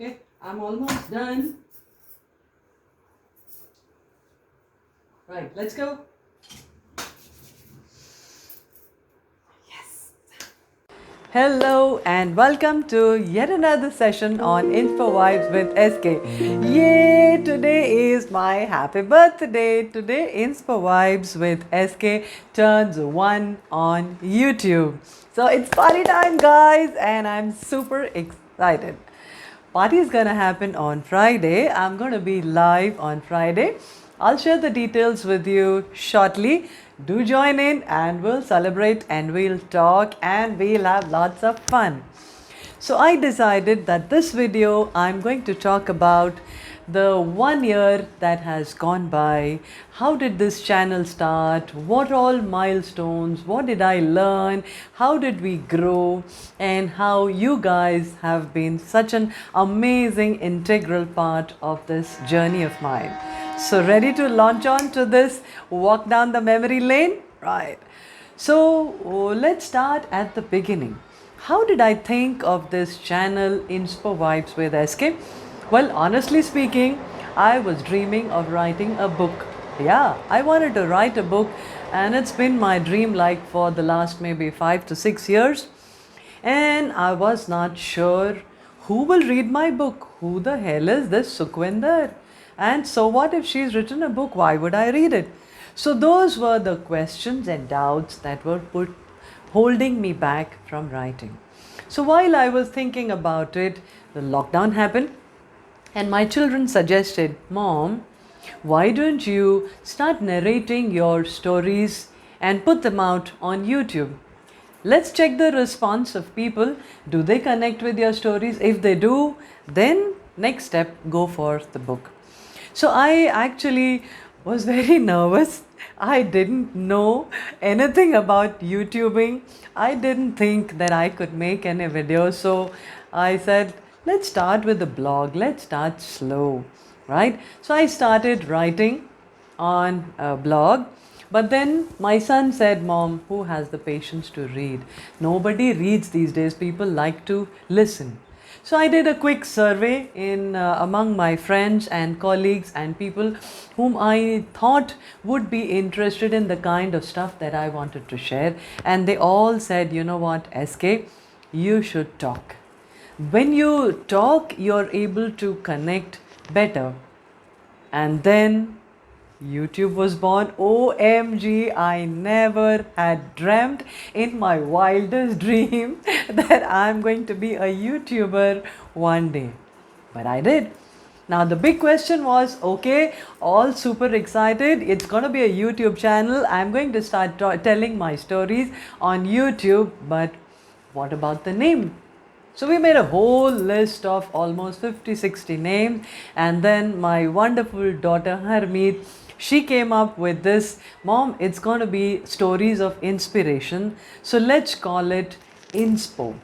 Okay, I'm almost done. Right, let's go. Hello and welcome to yet another session on Info Vibes with SK. Yay! Today is my happy birthday. Today Info Vibes with SK turns 1 on YouTube. So it's party time, guys, and I'm super excited. Party is gonna happen on Friday. I'm gonna be live on Friday. I'll share the details with you shortly. Do join in and we'll celebrate and we'll talk and we'll have lots of fun. So I decided that this video I'm going to talk about the 1 year that has gone by. How did this channel start? What all milestones? What did I learn? How did we grow? And how you guys have been such an amazing integral part of this journey of mine. So ready to launch on to this walk down the memory lane? Right. So let's start at the beginning. How did I think of this channel Inspo Vibes with SK? Well, honestly speaking, I was dreaming of writing a book. Yeah, I wanted to write a book, and it's been my dream like for the last maybe 5 to 6 years. And I was not sure who will read my book. Who the hell is this Sukhwinder? And so, what if she's written a book? Why would I read it? So, those were the questions and doubts that were holding me back from writing. So, while I was thinking about it, the lockdown happened, and my children suggested, Mom, why don't you start narrating your stories and put them out on YouTube? Let's check the response of people. Do they connect with your stories? If they do, then next step, go for the book. So I actually was very nervous. I didn't know anything about YouTubing. I didn't think that I could make any videos. So I said, let's start with a blog. Let's start slow, right? So I started writing on a blog. But then my son said, Mom, who has the patience to read? Nobody reads these days. People like to listen. So I did a quick survey in among my friends and colleagues and people whom I thought would be interested in the kind of stuff that I wanted to share, and they all said, you know what, SK, you should talk. When you talk, you're able to connect better. And then YouTube was born. OMG, I never had dreamt in my wildest dream that I'm going to be a YouTuber one day. But I did. Now, the big question was, okay, all super excited. It's going to be a YouTube channel. I'm going to start telling my stories on YouTube. But what about the name? So we made a whole list of almost 50-60 names, and then my wonderful daughter Harmeet, she came up with this, Mom, it's going to be stories of inspiration, so let's call it Inspo.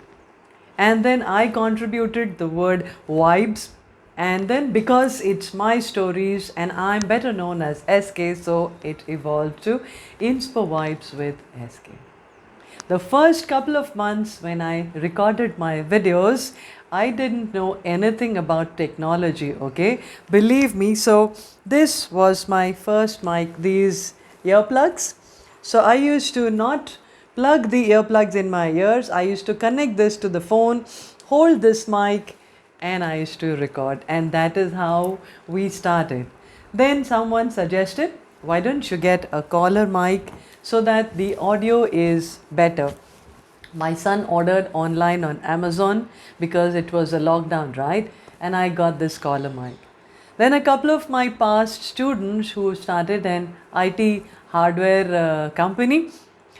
And then I contributed the word vibes, and then because it's my stories and I'm better known as SK, so it evolved to Inspo Vibes with SK. The first couple of months when I recorded my videos, I didn't know anything about technology, okay? Believe me, so this was my first mic, these earplugs. So I used to not plug the earplugs in my ears. I used to connect this to the phone, hold this mic, and I used to record. And that is how we started. Then someone suggested, why don't you get a collar mic so that the audio is better? My son ordered online on Amazon because it was a lockdown, right? And I got this collar mic. Then a couple of my past students who started an IT hardware company,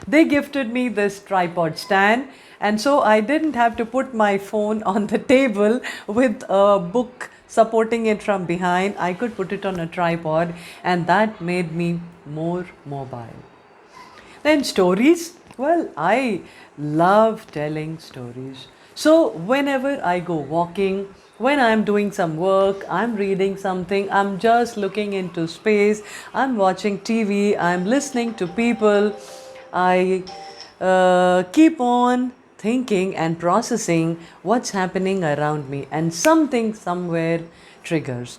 they gifted me this tripod stand, and so I didn't have to put my phone on the table with a book supporting it from behind. I could put it on a tripod, and that made me more mobile. Then stories. Well, I love telling stories. So whenever I go walking, when I'm doing some work, I'm reading something, I'm just looking into space, I'm watching TV, I'm listening to people, I keep on thinking and processing what's happening around me, and something somewhere triggers.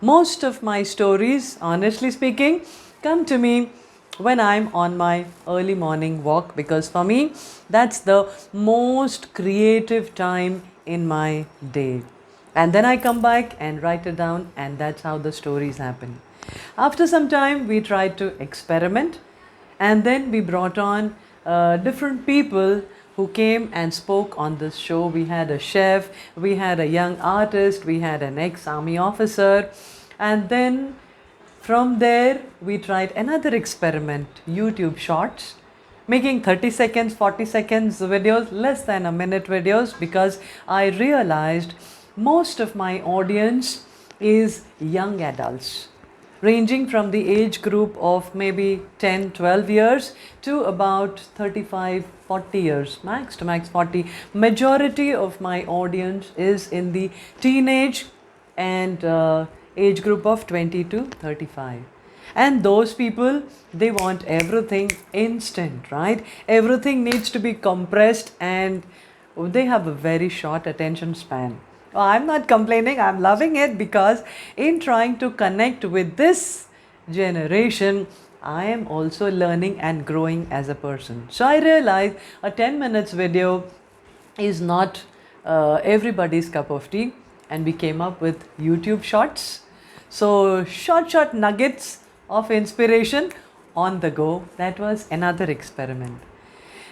Most of my stories, honestly speaking, come to me when I'm on my early morning walk, because for me, that's the most creative time in my day. And then I come back and write it down, and that's how the stories happen. After some time, we tried to experiment, and then we brought on different people who came and spoke on this show. We had a chef, we had a young artist, we had an ex army officer, and then from there we tried another experiment, YouTube Shorts, making 30 seconds, 40 seconds videos, less than a minute videos, because I realized most of my audience is young adults, ranging from the age group of maybe 10, 12 years to about 35, 40 years, max to max 40. Majority of my audience is in the teenage and age group of 20 to 35. And those people, they want everything instant, right? Everything needs to be compressed, and they have a very short attention span. Well, I'm not complaining, I'm loving it, because in trying to connect with this generation, I am also learning and growing as a person. So I realized a 10 minutes video is not everybody's cup of tea, and we came up with YouTube Shorts. So short nuggets of inspiration on the go. That was another experiment.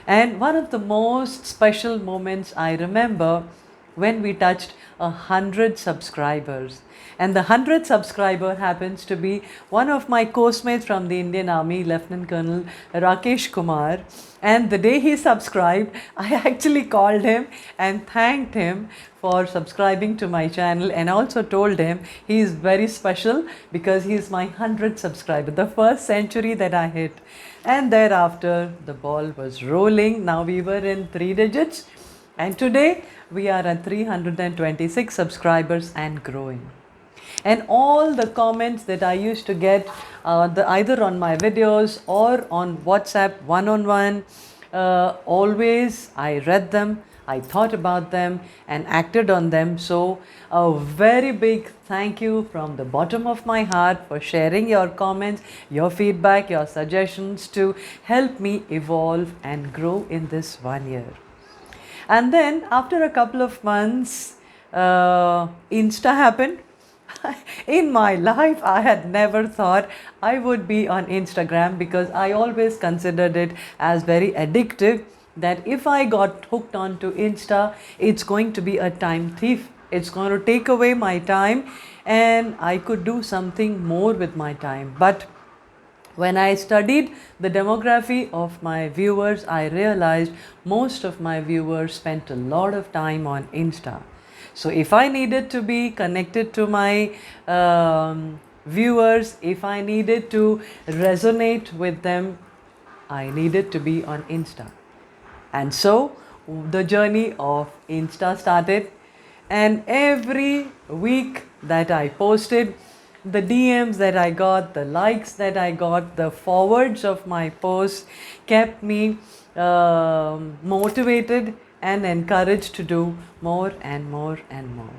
And one of the most special moments I remember, when we touched 100 subscribers. And the 100 subscriber happens to be one of my co-mates from the Indian Army, Lieutenant Colonel Rakesh Kumar. And the day he subscribed, I actually called him and thanked him for subscribing to my channel, and also told him he is very special because he is my 100 subscriber, the first century that I hit. And thereafter, the ball was rolling. Now we were in 3 digits, and today we are at 326 subscribers and growing. And all the comments that I used to get, either on my videos or on WhatsApp one-on-one, always I read them, I thought about them and acted on them. So a very big thank you from the bottom of my heart for sharing your comments, your feedback, your suggestions to help me evolve and grow in this 1 year. And then after a couple of months, Insta happened. In my life, I had never thought I would be on Instagram, because I always considered it as very addictive, that if I got hooked onto Insta, it's going to be a time thief. It's going to take away my time, and I could do something more with my time. But when I studied the demography of my viewers, I realized most of my viewers spent a lot of time on Insta. So if I needed to be connected to my viewers, if I needed to resonate with them, I needed to be on Insta. And so the journey of Insta started, and every week that I posted, the DMs that I got, the likes that I got, the forwards of my posts kept me motivated and encouraged to do more and more and more.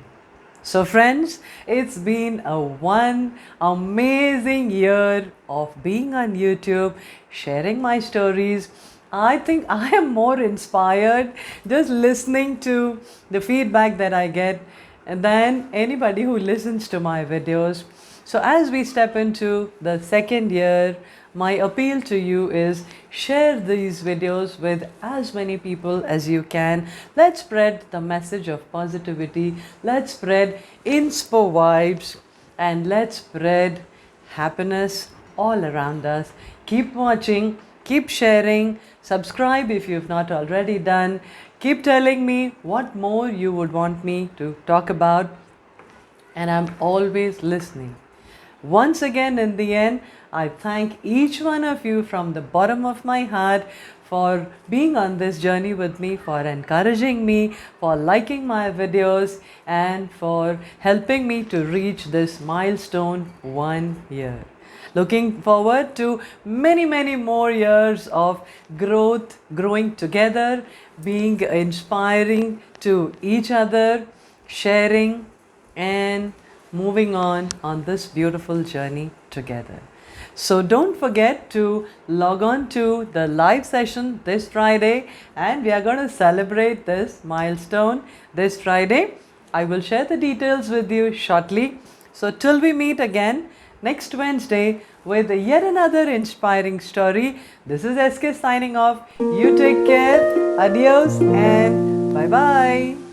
So friends, it's been one amazing year of being on YouTube, sharing my stories. I think I am more inspired just listening to the feedback that I get than anybody who listens to my videos. So as we step into the second year, my appeal to you is share these videos with as many people as you can. Let's spread the message of positivity. Let's spread inspo vibes, and let's spread happiness all around us. Keep watching, keep sharing, subscribe if you've not already done. Keep telling me what more you would want me to talk about, and I'm always listening. Once again, in the end, I thank each one of you from the bottom of my heart for being on this journey with me, for encouraging me, for liking my videos, and for helping me to reach this milestone 1 year. Looking forward to many, many more years of growth, growing together, being inspiring to each other, sharing, and moving on this beautiful journey together. So don't forget to log on to the live session this Friday, and we are going to celebrate this milestone this Friday. I will share the details with you shortly. So till we meet again next Wednesday with yet another inspiring story, this is SK signing off. You take care. Adios and bye bye.